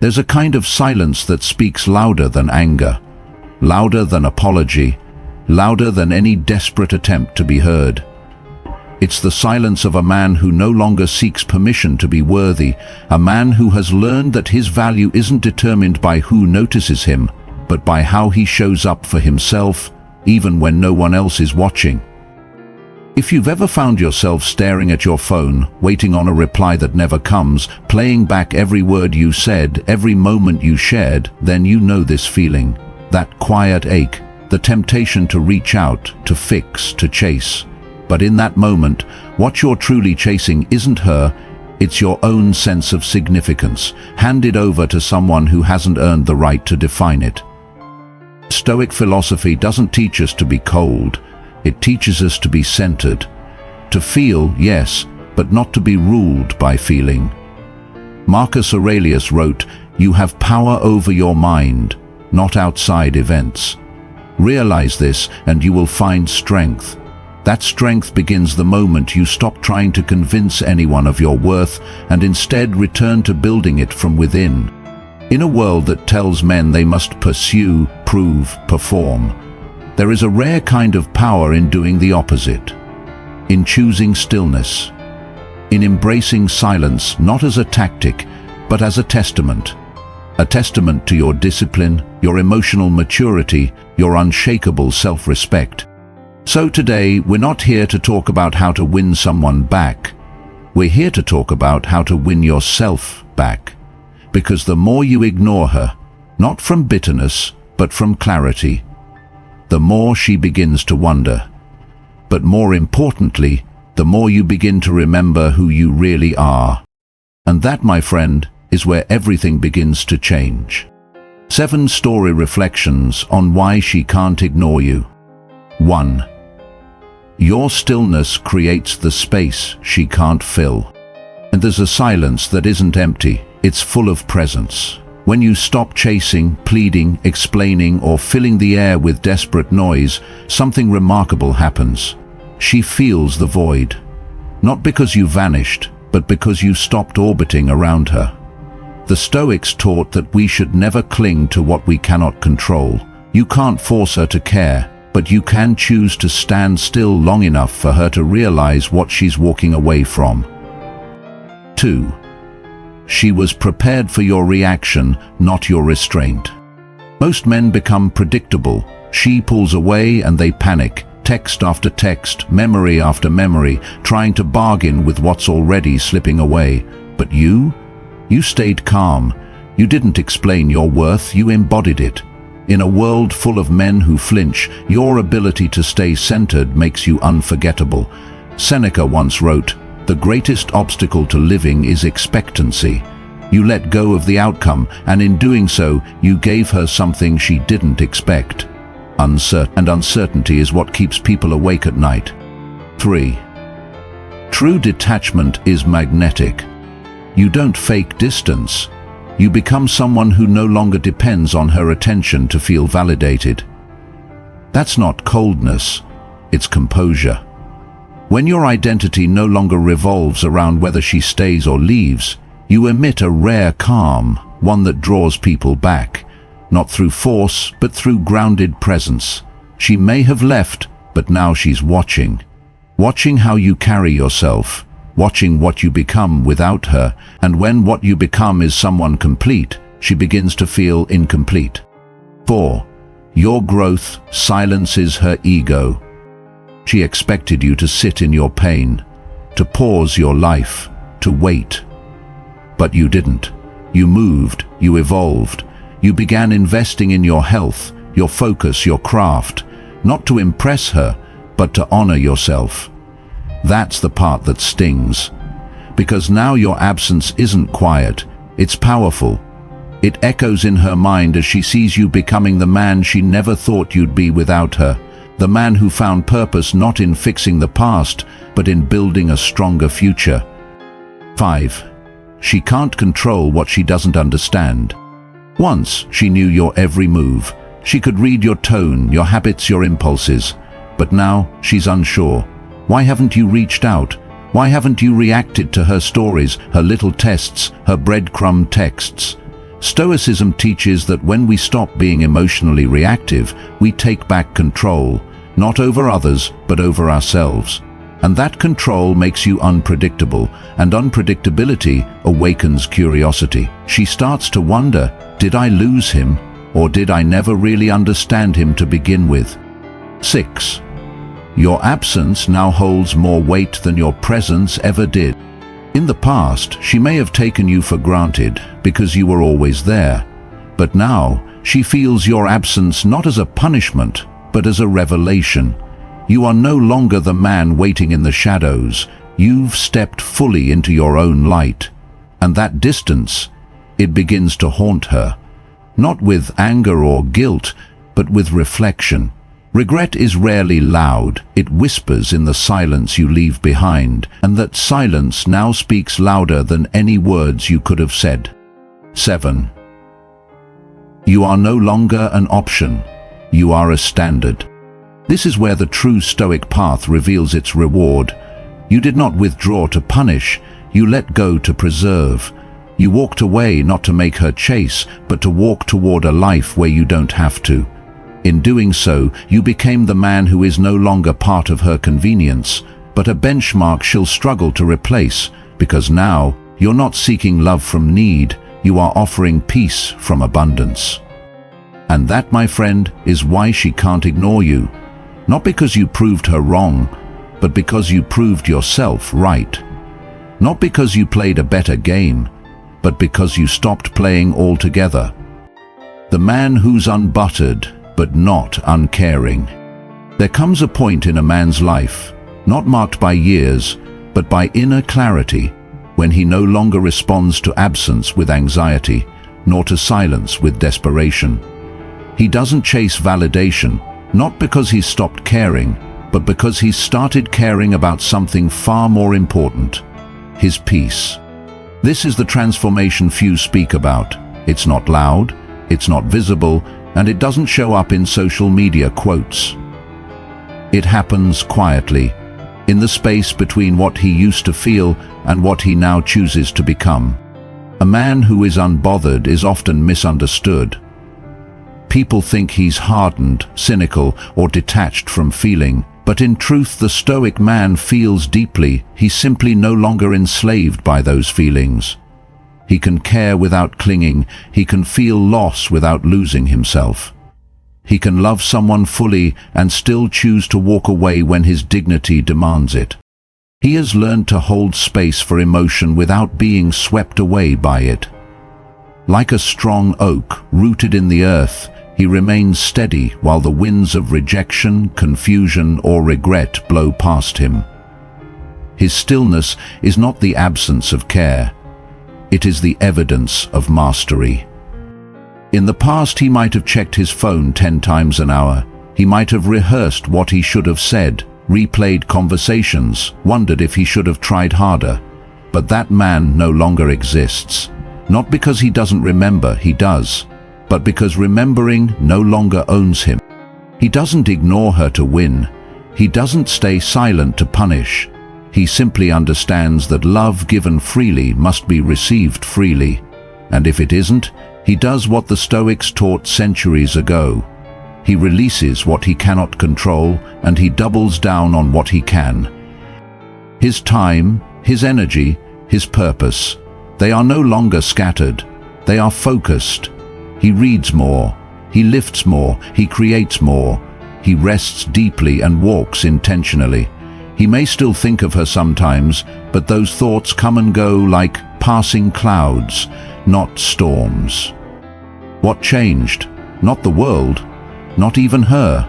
There's a kind of silence that speaks louder than anger, louder than apology, louder than any desperate attempt to be heard. It's the silence of a man who no longer seeks permission to be worthy, a man who has learned that his value isn't determined by who notices him, but by how he shows up for himself, even when no one else is watching. If you've ever found yourself staring at your phone, waiting on a reply that never comes, playing back every word you said, every moment you shared, then you know this feeling. That quiet ache, the temptation to reach out, to fix, to chase. But in that moment, what you're truly chasing isn't her, it's your own sense of significance, handed over to someone who hasn't earned the right to define it. Stoic philosophy doesn't teach us to be cold. It teaches us to be centered. To feel, yes, but not to be ruled by feeling. Marcus Aurelius wrote, "You have power over your mind, not outside events." Realize this and you will find strength. That strength begins the moment you stop trying to convince anyone of your worth and instead return to building it from within. In a world that tells men they must pursue, prove, perform, there is a rare kind of power in doing the opposite. In choosing stillness. In embracing silence not as a tactic, but as a testament. A testament to your discipline, your emotional maturity, your unshakable self-respect. So today, we're not here to talk about how to win someone back. We're here to talk about how to win yourself back. Because the more you ignore her, not from bitterness, but from clarity, the more she begins to wonder. But more importantly, the more you begin to remember who you really are. And that, my friend, is where everything begins to change. 7 story reflections on why she can't ignore you. 1. Your stillness creates the space she can't fill. And there's a silence that isn't empty, it's full of presence. When you stop chasing, pleading, explaining, or filling the air with desperate noise, something remarkable happens. She feels the void. Not because you vanished, but because you stopped orbiting around her. The Stoics taught that we should never cling to what we cannot control. You can't force her to care, but you can choose to stand still long enough for her to realize what she's walking away from. 2. She was prepared for your reaction, not your restraint. Most men become predictable. She pulls away and they panic, text after text, memory after memory, trying to bargain with what's already slipping away. But you stayed calm. You didn't explain your worth, you embodied it. In a world full of men who flinch, your ability to stay centered makes you unforgettable. Seneca once wrote, "The greatest obstacle to living is expectancy." You let go of the outcome, and in doing so, you gave her something she didn't expect. Uncertainty is what keeps people awake at night. 3. True detachment is magnetic. You don't fake distance. You become someone who no longer depends on her attention to feel validated. That's not coldness, it's composure. When your identity no longer revolves around whether she stays or leaves, you emit a rare calm, one that draws people back, not through force, but through grounded presence. She may have left, but now she's watching. Watching how you carry yourself, watching what you become without her, and when what you become is someone complete, she begins to feel incomplete. 4. Your growth silences her ego. She expected you to sit in your pain, to pause your life, to wait. But you didn't. You moved, you evolved. You began investing in your health, your focus, your craft, not to impress her, but to honor yourself. That's the part that stings. Because now your absence isn't quiet, it's powerful. It echoes in her mind as she sees you becoming the man she never thought you'd be without her. The man who found purpose not in fixing the past, but in building a stronger future. 5. She can't control what she doesn't understand. Once, she knew your every move. She could read your tone, your habits, your impulses. But now, she's unsure. Why haven't you reached out? Why haven't you reacted to her stories, her little tests, her breadcrumb texts? Stoicism teaches that when we stop being emotionally reactive, we take back control, not over others, but over ourselves. And that control makes you unpredictable, and unpredictability awakens curiosity. She starts to wonder, did I lose him, or did I never really understand him to begin with? 6. Your absence now holds more weight than your presence ever did. In the past, she may have taken you for granted because you were always there. But now, she feels your absence not as a punishment, but as a revelation. You are no longer the man waiting in the shadows. You've stepped fully into your own light. And that distance, it begins to haunt her. Not with anger or guilt, but with reflection. Regret is rarely loud. It whispers in the silence you leave behind, and that silence now speaks louder than any words you could have said. 7. You are no longer an option. You are a standard. This is where the true Stoic path reveals its reward. You did not withdraw to punish, you let go to preserve. You walked away not to make her chase, but to walk toward a life where you don't have to. In doing so, you became the man who is no longer part of her convenience, but a benchmark she'll struggle to replace, because now you're not seeking love from need, you are offering peace from abundance. And that, my friend, is why she can't ignore you. Not because you proved her wrong, but because you proved yourself right. Not because you played a better game, but because you stopped playing altogether. The man who's unbuttered, but not uncaring. There comes a point in a man's life, not marked by years, but by inner clarity, when he no longer responds to absence with anxiety, nor to silence with desperation. He doesn't chase validation, not because he's stopped caring, but because he's started caring about something far more important: his peace. This is the transformation few speak about. It's not loud, it's not visible, and it doesn't show up in social media quotes. It happens quietly, in the space between what he used to feel and what he now chooses to become. A man who is unbothered is often misunderstood. People think he's hardened, cynical, or detached from feeling, but in truth the Stoic man feels deeply. He's simply no longer enslaved by those feelings. He can care without clinging. He can feel loss without losing himself. He can love someone fully and still choose to walk away when his dignity demands it. He has learned to hold space for emotion without being swept away by it. Like a strong oak rooted in the earth, he remains steady while the winds of rejection, confusion, or regret blow past him. His stillness is not the absence of care. It is the evidence of mastery. In the past, he might have checked his phone 10 times an hour. He might have rehearsed what he should have said, replayed conversations, wondered if he should have tried harder. But that man no longer exists. Not because he doesn't remember, he does, but because remembering no longer owns him. He doesn't ignore her to win. He doesn't stay silent to punish. He simply understands that love given freely must be received freely. And if it isn't, he does what the Stoics taught centuries ago. He releases what he cannot control, and he doubles down on what he can. His time, his energy, his purpose, they are no longer scattered. They are focused. He reads more. He lifts more. He creates more. He rests deeply and walks intentionally. He may still think of her sometimes, but those thoughts come and go like passing clouds, not storms. What changed? Not the world, not even her.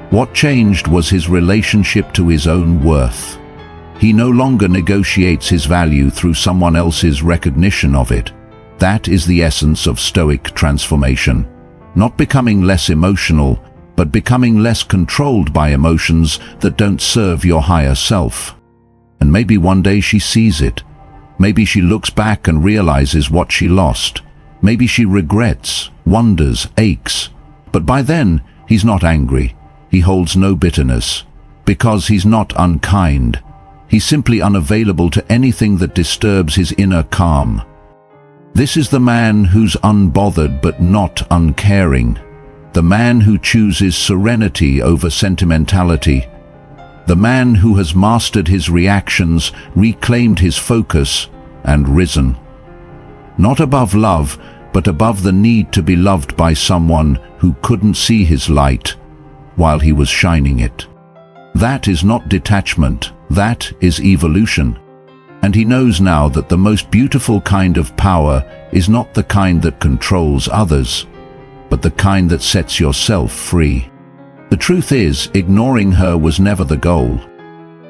What changed was his relationship to his own worth. He no longer negotiates his value through someone else's recognition of it. That is the essence of Stoic transformation. Not becoming less emotional, but becoming less controlled by emotions that don't serve your higher self. And maybe one day she sees it. Maybe she looks back and realizes what she lost. Maybe she regrets, wonders, aches. But by then, he's not angry. He holds no bitterness. Because he's not unkind. He's simply unavailable to anything that disturbs his inner calm. This is the man who's unbothered but not uncaring, the man who chooses serenity over sentimentality, the man who has mastered his reactions, reclaimed his focus, and risen. Not above love, but above the need to be loved by someone who couldn't see his light while he was shining it. That is not detachment, that is evolution. And he knows now that the most beautiful kind of power is not the kind that controls others, but the kind that sets yourself free. The truth is, ignoring her was never the goal.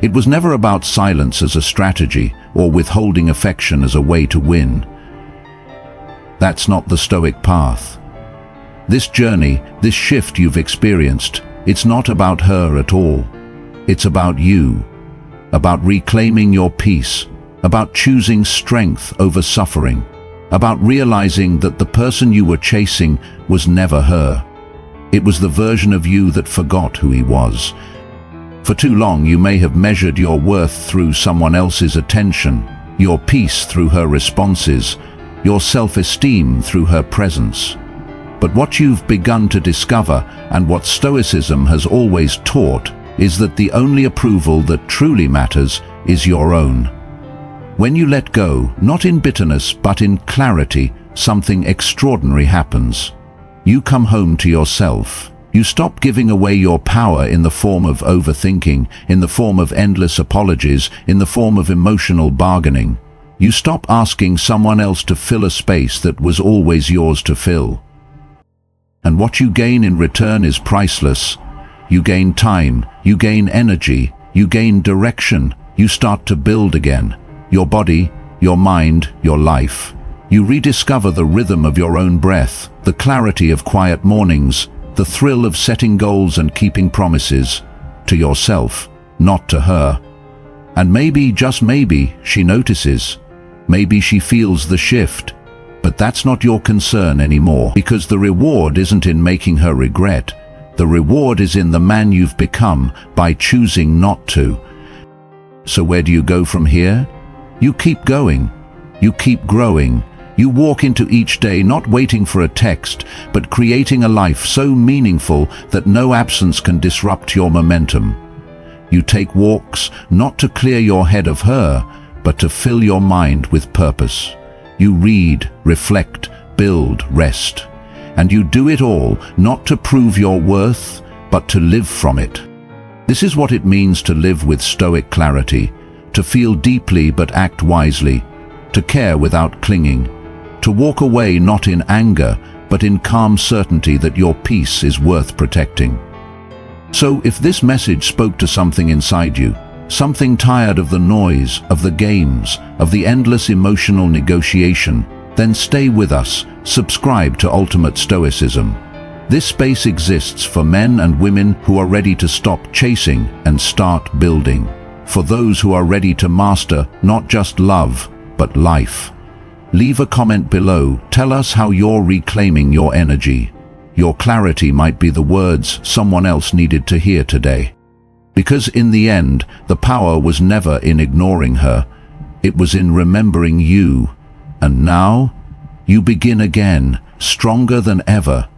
It was never about silence as a strategy or withholding affection as a way to win. That's not the Stoic path. This journey, this shift you've experienced, it's not about her at all. It's about you, about reclaiming your peace, about choosing strength over suffering, about realizing that the person you were chasing was never her. It was the version of you that forgot who he was. For too long you may have measured your worth through someone else's attention, your peace through her responses, your self-esteem through her presence. But what you've begun to discover, and what Stoicism has always taught, is that the only approval that truly matters is your own. When you let go, not in bitterness but in clarity, something extraordinary happens. You come home to yourself. You stop giving away your power in the form of overthinking, in the form of endless apologies, in the form of emotional bargaining. You stop asking someone else to fill a space that was always yours to fill. And what you gain in return is priceless. You gain time, you gain energy, you gain direction, you start to build again. Your body, your mind, your life. You rediscover the rhythm of your own breath, the clarity of quiet mornings, the thrill of setting goals and keeping promises, to yourself, not to her. And maybe, just maybe, she notices. Maybe she feels the shift. But that's not your concern anymore, because the reward isn't in making her regret. The reward is in the man you've become by choosing not to. So where do you go from here? You keep going. You keep growing. You walk into each day not waiting for a text, but creating a life so meaningful that no absence can disrupt your momentum. You take walks not to clear your head of her, but to fill your mind with purpose. You read, reflect, build, rest. And you do it all not to prove your worth, but to live from it. This is what it means to live with Stoic clarity, to feel deeply but act wisely, to care without clinging, to walk away not in anger, but in calm certainty that your peace is worth protecting. So if this message spoke to something inside you, something tired of the noise, of the games, of the endless emotional negotiation, then stay with us, subscribe to Ultimate Stoicism. This space exists for men and women who are ready to stop chasing and start building. For those who are ready to master not just love, but life. Leave a comment below. Tell us how you're reclaiming your energy. Your clarity might be the words someone else needed to hear today. Because in the end, the power was never in ignoring her. It was in remembering you. And now, you begin again, stronger than ever,